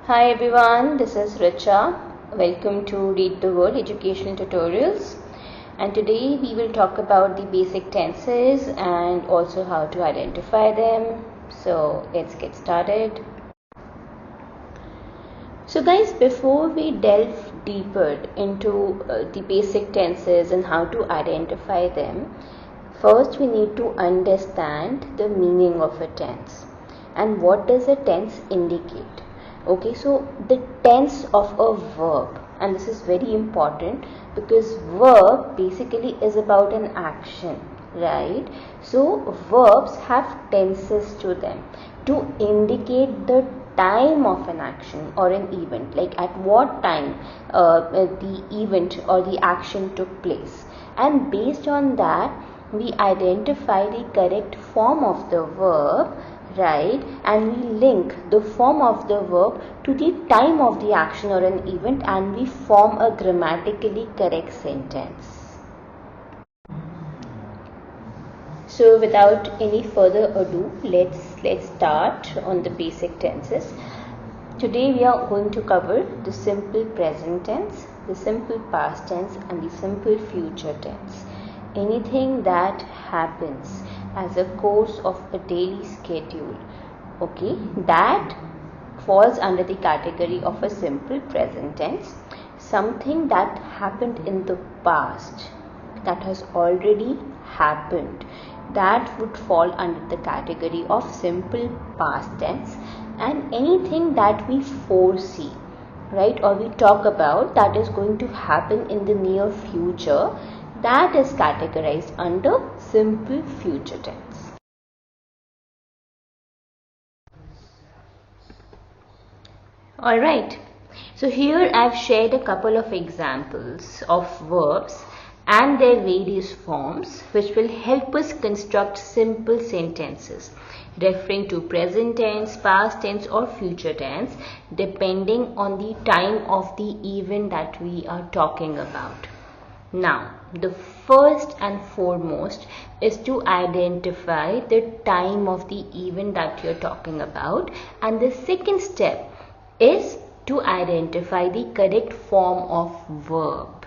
Hi everyone, this is Richa. Welcome to Read the World Educational Tutorials. And today we will talk about the basic tenses and also how to identify them. So let's get started. So guys, before we delve deeper into the basic tenses and how to identify them, first we need to understand the meaning of a tense and what does a tense indicate. Okay, so the tense of a verb, and this is very important because verb basically is about an action, right? So verbs have tenses to them to indicate the time of an action or an event, like at what time the event or the action took place, and based on that we identify the correct form of the verb, right, and we link the form of the verb to the time of the action or an event, and we form a grammatically correct sentence. So without any further ado, let's start on the basic tenses. Today we are going to cover the simple present tense, the simple past tense, and the simple future tense. Anything that happens as a course of a daily schedule, okay, that falls under the category of a simple present tense. Something that happened in the past, that has already happened, that would fall under the category of simple past tense. And anything that we foresee, right, or we talk about that is going to happen in the near future, that is categorized under simple future tense. Alright, so here I've shared a couple of examples of verbs and their various forms which will help us construct simple sentences referring to present tense, past tense or future tense depending on the time of the event that we are talking about. Now, the first and foremost is to identify the time of the event that you're talking about, and the second step is to identify the correct form of verb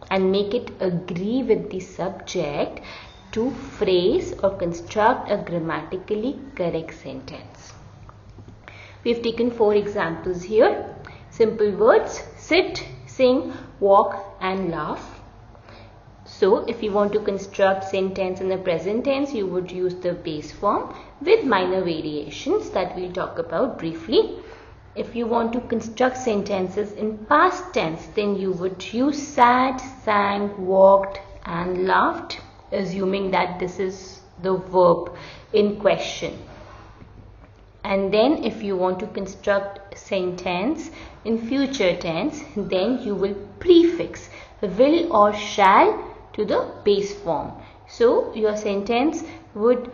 and make it agree with the subject to phrase or construct a grammatically correct sentence. We've taken 4 examples here. Simple words: sit, sing, walk and laugh. So if you want to construct sentence in the present tense, you would use the base form with minor variations that we'll talk about briefly. If you want to construct sentences in past tense, then you would use sat, sang, walked and laughed, assuming that this is the verb in question. And then if you want to construct sentence in future tense, then you will prefix will or shall to the base form. So your sentence would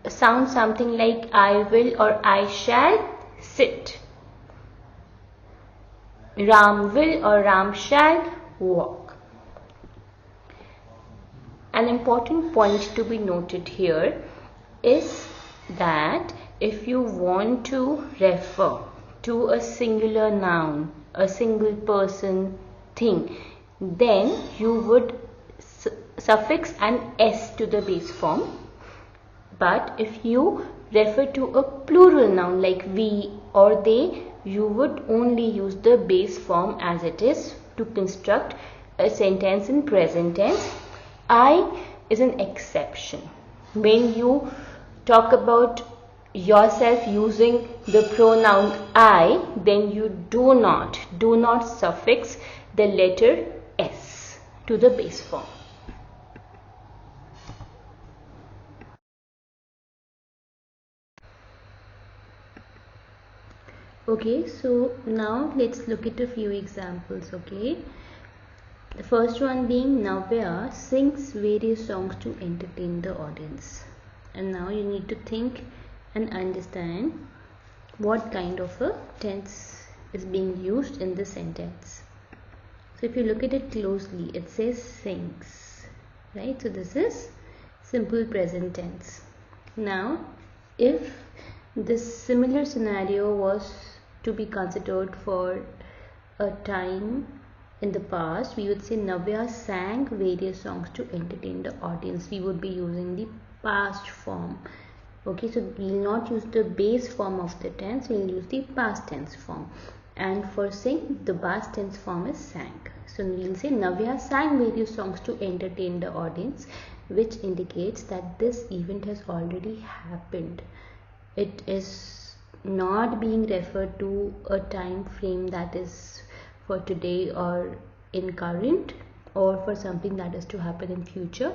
sound something like I will or I shall sit. Ram will or Ram shall walk. An important point to be noted here is that if you want to refer to a singular noun, a single person, thing, then you would suffix an s to the base form. But if you refer to a plural noun like we or they, you would only use the base form as it is to construct a sentence in present tense. I is an exception. When you talk about yourself using the pronoun I, then you do not suffix the letter s to the base form. Okay, so now let's look at a few examples. Okay, the first one being Navya sings various songs to entertain the audience. And now you need to think and understand what kind of a tense is being used in the sentence. So if you look at it closely, it says sings, right? So this is simple present tense. Now if this similar scenario was to be considered for a time in the past, we would say Navya sang various songs to entertain the audience. We would be using the past form. Okay, so we will not use the base form of the tense, we will use the past tense form. And for sing, the past tense form is sang. So we will say Navya sang various songs to entertain the audience, which indicates that this event has already happened. It is not being referred to a time frame that is for today or in current, or for something that is to happen in future.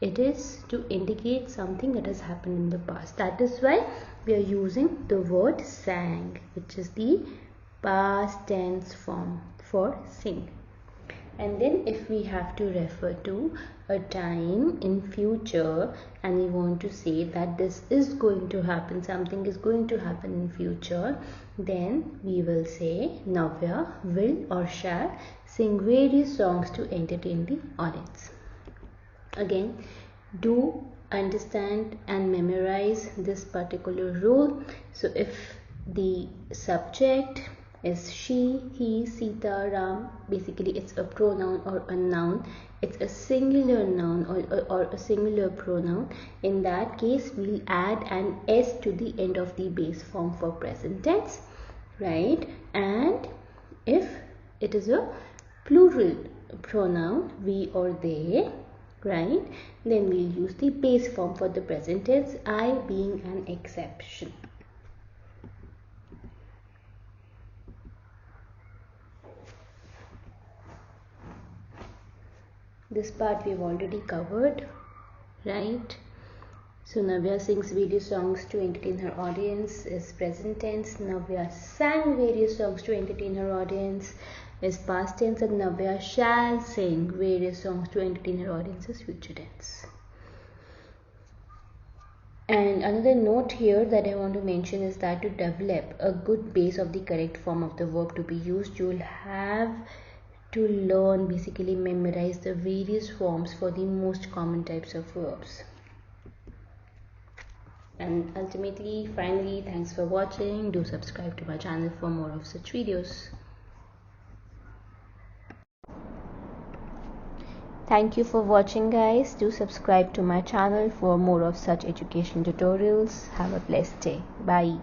It is to indicate something that has happened in the past. That is why we are using the word sang, which is the past tense form for sing. And then if we have to refer to a time in future and we want to say that this is going to happen, something is going to happen in future, then we will say Navya will or shall sing various songs to entertain the audience. Again, do understand and memorize this particular rule. So if the subject is she, he, Sita, Ram, basically it's a pronoun or a noun, it's a singular noun or a singular pronoun. In that case, we'll add an s to the end of the base form for present tense, right? And if it is a plural pronoun, we or they, right, then we'll use the base form for the present tense, I being an exception. This part we've already covered, right? So Navya sings various songs to entertain her audience is present tense. Navya sang various songs to entertain her audience is past tense, and Navya shall sing various songs to entertain her audience is future tense. And another note here that I want to mention is that to develop a good base of the correct form of the verb to be used, you will have to learn, basically memorize the various forms for the most common types of verbs. And ultimately, finally, thanks for watching. Do subscribe to my channel for more of such videos. Thank you for watching, guys. Do subscribe to my channel for more of such education tutorials. Have a blessed day. Bye.